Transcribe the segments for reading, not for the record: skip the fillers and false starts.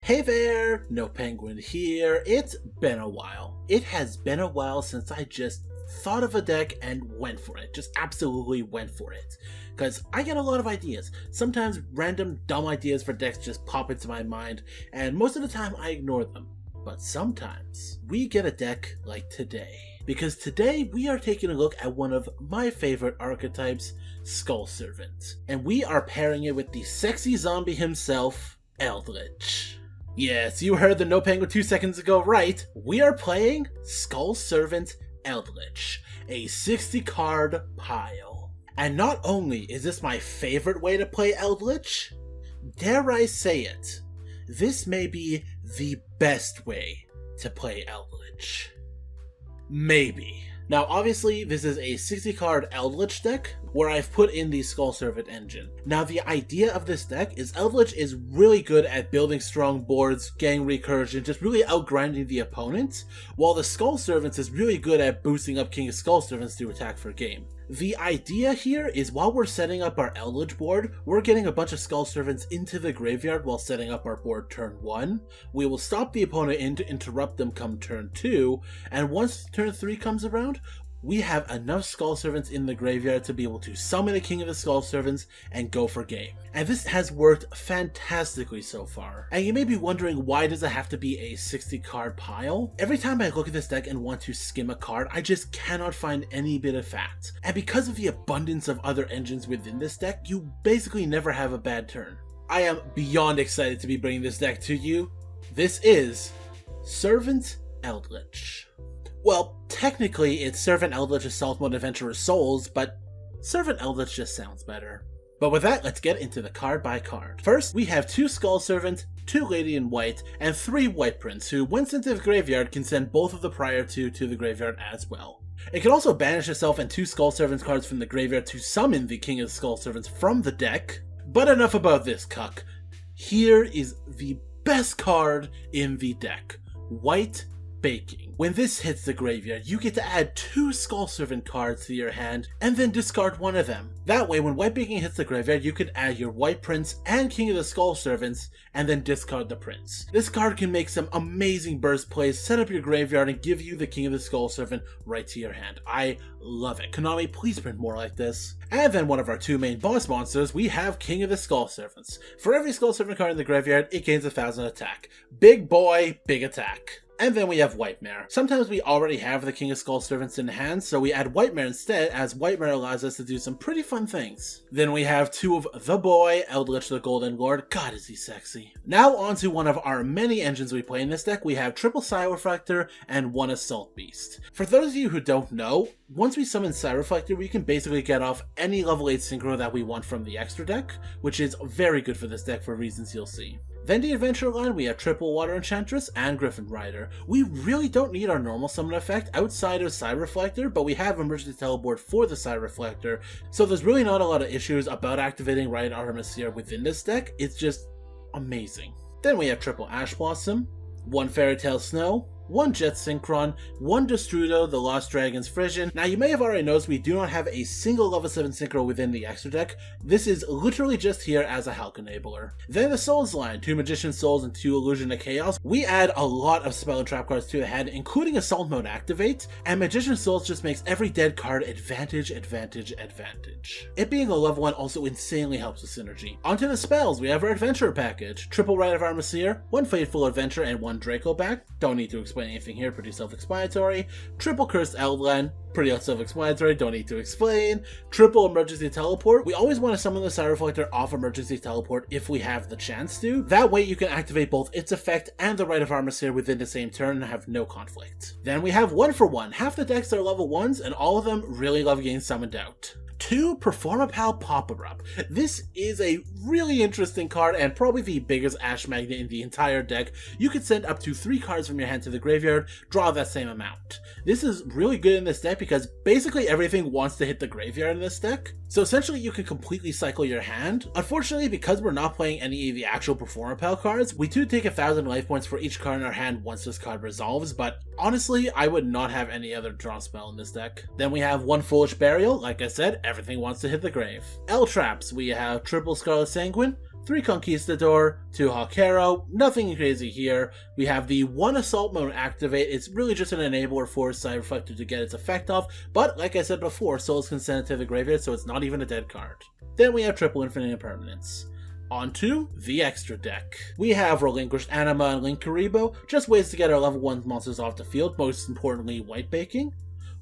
Hey there, Nopenguin here. It's been a while. It has been a while since I just thought of a deck and went for it. Just absolutely went for it. Because I get a lot of ideas. Sometimes random dumb ideas for decks just pop into my mind, and most of the time I ignore them. But sometimes we get a deck like today. Because today we are taking a look at one of my favorite archetypes, Skull Servant. And we are pairing it with the sexy zombie himself, Eldlich. Yes, you heard the Nopenguin 2 seconds ago right. We are playing Skull Servant Eldlich, a 60 card pile. And not only is this my favorite way to play Eldlich, dare I say it, this may be the best way to play Eldlich. Maybe. Now obviously this is a 60 card Eldlich deck where I've put in the Skull Servant engine. Now the idea of this deck is Eldlich is really good at building strong boards, getting recursion, just really outgrinding the opponent, while the Skull Servant is really good at boosting up King of Skull Servants to attack for game. The idea here is while we're setting up our Eldlich board, we're getting a bunch of Skull Servants into the graveyard while setting up our board turn 1. We will stop the opponent in to interrupt them come turn 2, and once turn 3 comes around, we have enough Skull Servants in the graveyard to be able to summon a King of the Skull Servants and go for game. And this has worked fantastically so far. And you may be wondering, why does it have to be a 60 card pile? Every time I look at this deck and want to skim a card, I just cannot find any bit of fact. And because of the abundance of other engines within this deck, you basically never have a bad turn. I am beyond excited to be bringing this deck to you. This is Servant Eldlich. Well, technically it's Servant Eldlich Assault Mode Adventurer's Souls, but Servant Eldlich just sounds better. But with that, let's get into the card by card. First, we have 2 Skull Servant, 2 Lady in White, and 3 White Prince, who once into the graveyard can send both of the prior 2 to the graveyard as well. It can also banish itself and 2 Skull Servant cards from the graveyard to summon the King of the Skull Servants from the deck. But enough about this cuck. Here is the best card in the deck, White Baking. When this hits the graveyard, you get to add 2 Skull Servant cards to your hand and then discard one of them. That way, when White Baking hits the graveyard, you can add your White Prince and King of the Skull Servants and then discard the Prince. This card can make some amazing burst plays, set up your graveyard, and give you the King of the Skull Servant right to your hand. I love it. Konami, please print more like this. And then one of our 2 main boss monsters, we have King of the Skull Servants. For every Skull Servant card in the graveyard, it gains 1000 attack. Big boy, big attack. And then we have Whitemare. Sometimes we already have the King of Skull Servants in hand, so we add Whitemare instead, as Whitemare allows us to do some pretty fun things. Then we have 2 of the boy, Eldlich the Golden Lord. God, is he sexy. Now on to one of our many engines we play in this deck. We have triple Reflector and 1 Assault Beast. For those of you who don't know, once we summon Reflector, we can basically get off any level 8 synchro that we want from the extra deck, which is very good for this deck for reasons you'll see. Then the adventure line, we have triple Water Enchantress and Griffin Rider. We really don't need our normal summon effect outside of Reflector, but we have Emergency Teleport for the Reflector, so there's really not a lot of issues about activating Riot Armaseer within this deck. It's just amazing. Then we have triple Ash Blossom, 1 Fairy Tale Snow, 1 Jet Synchron, 1 Destrudo, the Lost Dragon's Frisian. Now you may have already noticed we do not have a single level 7 synchro within the extra deck. This is literally just here as a Hulk enabler. Then the Souls line, 2 Magician Souls and 2 Illusion of Chaos. We add a lot of spell and trap cards to the hand, including Assault Mode Activate, and Magician Souls just makes every dead card advantage, advantage, advantage. It being a level 1 also insanely helps with synergy. Onto the spells, we have our Adventurer package, triple Rite of Armaseer, 1 Fateful Adventure and 1 Draco back. Don't need to explain anything here, pretty self-explanatory. Triple Cursed Eldland, pretty self-explanatory, don't need to explain. Triple Emergency Teleport. We always want to summon the Reflector off Emergency Teleport if we have the chance to. That way you can activate both its effect and the Rite of Armaseer within the same turn and have no conflict. Then we have 1 for 1. Half the decks are level 1s and all of them really love getting summoned out. 2 Performapal Pop-Up. This is a really interesting card and probably the biggest Ash Magnet in the entire deck. You could send up to 3 cards from your hand to the graveyard, draw that same amount. This is really good in this deck because basically everything wants to hit the graveyard in this deck. So essentially you can completely cycle your hand. Unfortunately, because we're not playing any of the actual Performapal cards, we do take 1000 life points for each card in our hand once this card resolves, but honestly, I would not have any other draw spell in this deck. Then we have 1 Foolish Burial. Like I said, everything wants to hit the grave. L-Traps, we have triple Scarlet Sanguine, 3 Conquistador, 2 Hawkero, nothing crazy here. We have the 1 Assault Mode activate. It's really just an enabler for Side Reflector to get its effect off, but like I said before, souls can send it to the graveyard, so it's not even a dead card. Then we have triple Infinite Impermanence. Onto the extra deck. We have Relinquished Anima and Linkuriboh, just ways to get our level 1 monsters off the field, most importantly White Baking.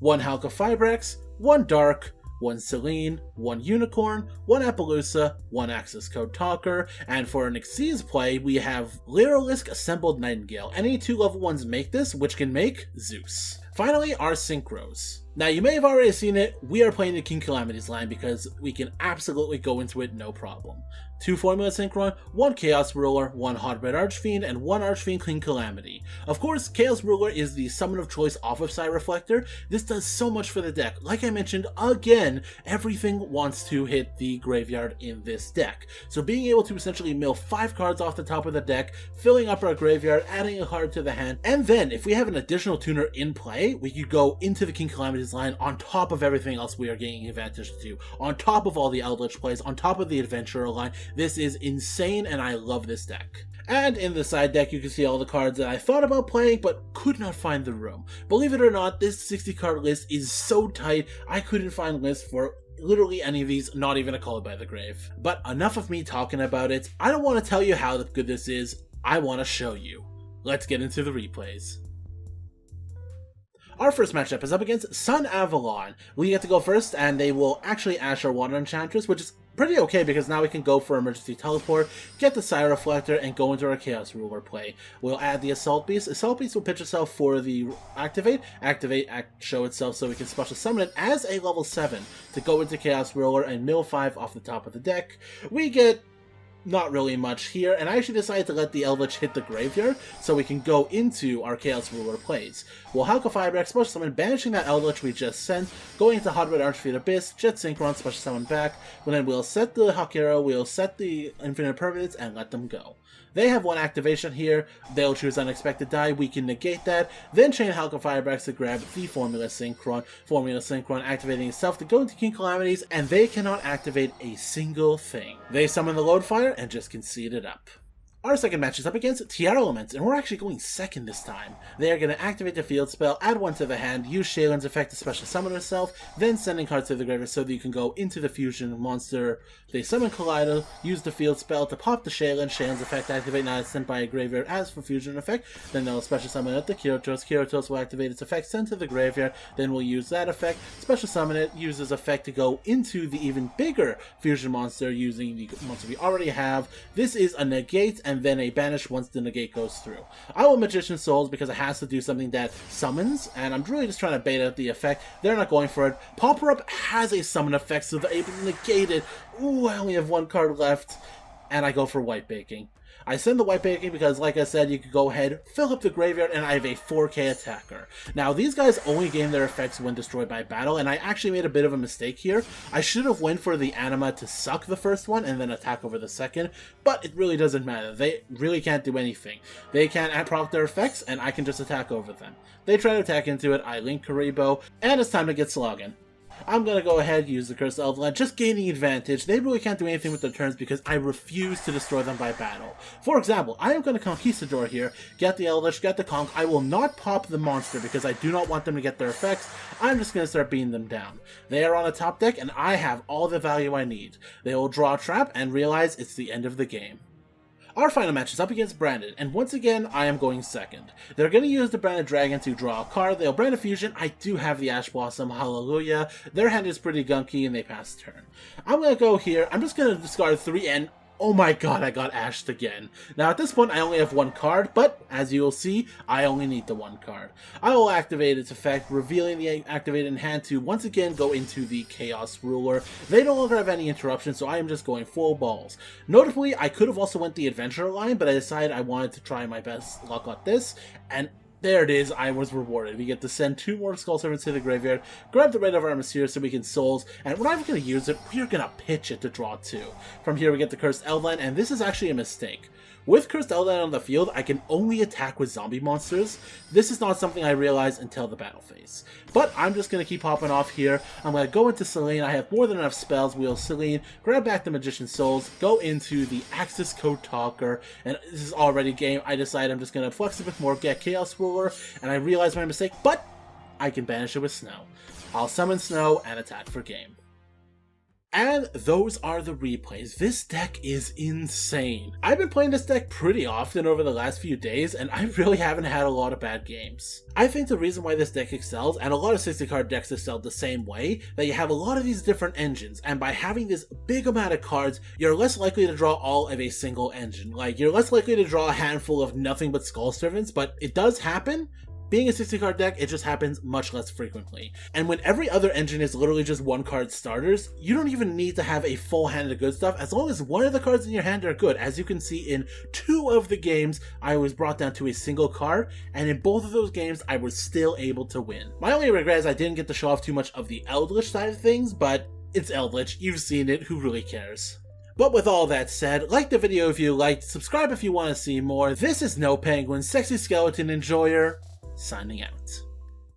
1 Halka Fibrex, 1 Dark, 1 Selene, 1 Unicorn, 1 Appaloosa, 1 Access Code Talker, and for an Xyz play, we have Lyrilisk Assembled Nightingale. Any 2 level 1s make this, which can make Zeus. Finally, our Synchros. Now, you may have already seen it, we are playing the King Calamity's line because we can absolutely go into it no problem. 2 Formula Synchron, 1 Chaos Ruler, 1 Hotbed Archfiend, and 1 Archfiend King Calamity. Of course, Chaos Ruler is the summon of choice off of Side Reflector. This does so much for the deck. Like I mentioned, again, everything wants to hit the graveyard in this deck. So being able to essentially mill 5 cards off the top of the deck, filling up our graveyard, adding a card to the hand, and then if we have an additional tuner in play, we could go into the King Calamity's line on top of everything else we are gaining advantage to, on top of all the Eldlich plays, on top of the Adventurer line. This is insane and I love this deck. And in the side deck you can see all the cards that I thought about playing but could not find the room. Believe it or not, this 60 card list is so tight I couldn't find lists for literally any of these, not even a Call by the Grave. But enough of me talking about it. I don't want to tell you how good this is, I want to show you. Let's get into the replays. Our first matchup is up against Sun Avalon. We get to go first, and they will actually Ash our Water Enchantress, which is pretty okay because now we can go for Emergency Teleport, get the Side Reflector, and go into our Chaos Ruler play. We'll add the Assault Beast. Assault Beast will pitch itself for the Activate, show itself so we can special summon it as a level 7 to go into Chaos Ruler and mill 5 off the top of the deck. We get not really much here, and I actually decided to let the Eldlich hit the graveyard so we can go into our Chaos Ruler plays. We'll Halka Fireback, Special Summon, banishing that Eldlich we just sent, going into Hotbed Archfiend Abyss, Jet Synchron, Special Summon back, and then we'll set the Hawkero, we'll set the Infinite Permanence, and let them go. They have 1 activation here, they'll choose Unexpected Die, we can negate that, then chain Halka Firebacks to grab the Formula Synchron activating itself to go into King Calamities, and they cannot activate a single thing. They summon the Load Fire and just concede it up. Our second match is up against Tiara Elements, and we're actually going second this time. They are going to activate the field spell, add 1 to the hand, use Shaylin's effect to special summon herself, then sending cards to the graveyard so that you can go into the fusion monster. They summon Kaleido, use the field spell to pop the Shaylin's effect activate, now it's sent by a graveyard as for fusion effect, then they'll special summon it to Kiratos will activate its effect, send to the graveyard, then we'll use that effect, special summon it, use this effect to go into the even bigger fusion monster using the monster we already have. This is a negate and then a banish once the negate goes through. I will Magician Souls because it has to do something that summons, and I'm really just trying to bait out the effect. They're not going for it. Pauper Up has a summon effect, so they're able to negate it. Ooh, I only have 1 card left, and I go for White Baking. I send the White Baking because, like I said, you could go ahead, fill up the graveyard, and I have a 4k attacker. Now, these guys only gain their effects when destroyed by battle, and I actually made a bit of a mistake here. I should have went for the Anima to suck the first one and then attack over the second, but it really doesn't matter. They really can't do anything. They can't proc their effects, and I can just attack over them. They try to attack into it, I Linkuriboh, and it's time to get slogging. I'm going to go ahead and use the Cursed Eldland, just gaining advantage. They really can't do anything with their turns because I refuse to destroy them by battle. For example, I am going to Conquistador here, get the Eldlich, get the Conch. I will not pop the monster because I do not want them to get their effects. I'm just going to start beating them down. They are on a top deck and I have all the value I need. They will draw a trap and realize it's the end of the game. Our final match is up against Branded, and once again, I am going second. They're going to use the Branded Dragon to draw a card. They'll Branded Fusion. I do have the Ash Blossom. Hallelujah. Their hand is pretty gunky, and they pass turn. I'm going to go here. I'm just going to discard 3 and oh my god, I got ashed again. Now at this point I only have 1 card, but as you will see, I only need the 1 card. I will activate its effect, revealing the activated hand to once again go into the Chaos Ruler. They no longer have any interruptions, so I am just going full balls. Notably, I could have also went the Adventurer line, but I decided I wanted to try my best luck on this, and there it is, I was rewarded. We get to send 2 more Skull Servants to the graveyard, grab the Red of Armor here so we can Souls, and we're not even going to use it, we are going to pitch it to draw 2. From here we get the Cursed Eldland, and this is actually a mistake. With Cursed Eldlich on the field, I can only attack with zombie monsters. This is not something I realized until the battle phase. But I'm just going to keep hopping off here. I'm going to go into Selene. I have more than enough spells. Wheel Selene, grab back the Magician's Souls, go into the Axis Code Talker, and this is already game. I decide I'm just going to flex a bit more, get Chaos Ruler, and I realize my mistake, but I can banish it with Snow. I'll summon Snow and attack for game. And those are the replays. This deck is insane. I've been playing this deck pretty often over the last few days, and I really haven't had a lot of bad games. I think the reason why this deck excels, and a lot of 60 card decks excel the same way, that you have a lot of these different engines, and by having this big amount of cards, you're less likely to draw all of a single engine. Like, you're less likely to draw a handful of nothing but Skull Servants, but it does happen. Being a 60 card deck, it just happens much less frequently. And when every other engine is literally just one card starters, you don't even need to have a full hand of good stuff, as long as one of the cards in your hand are good. As you can see in 2 of the games, I was brought down to a single card, and in both of those games, I was still able to win. My only regret is I didn't get to show off too much of the Eldlich side of things, but it's Eldlich, you've seen it, who really cares? But with all that said, like the video if you liked, subscribe if you want to see more. This is Nopenguin, Sexy Skeleton Enjoyer, signing out.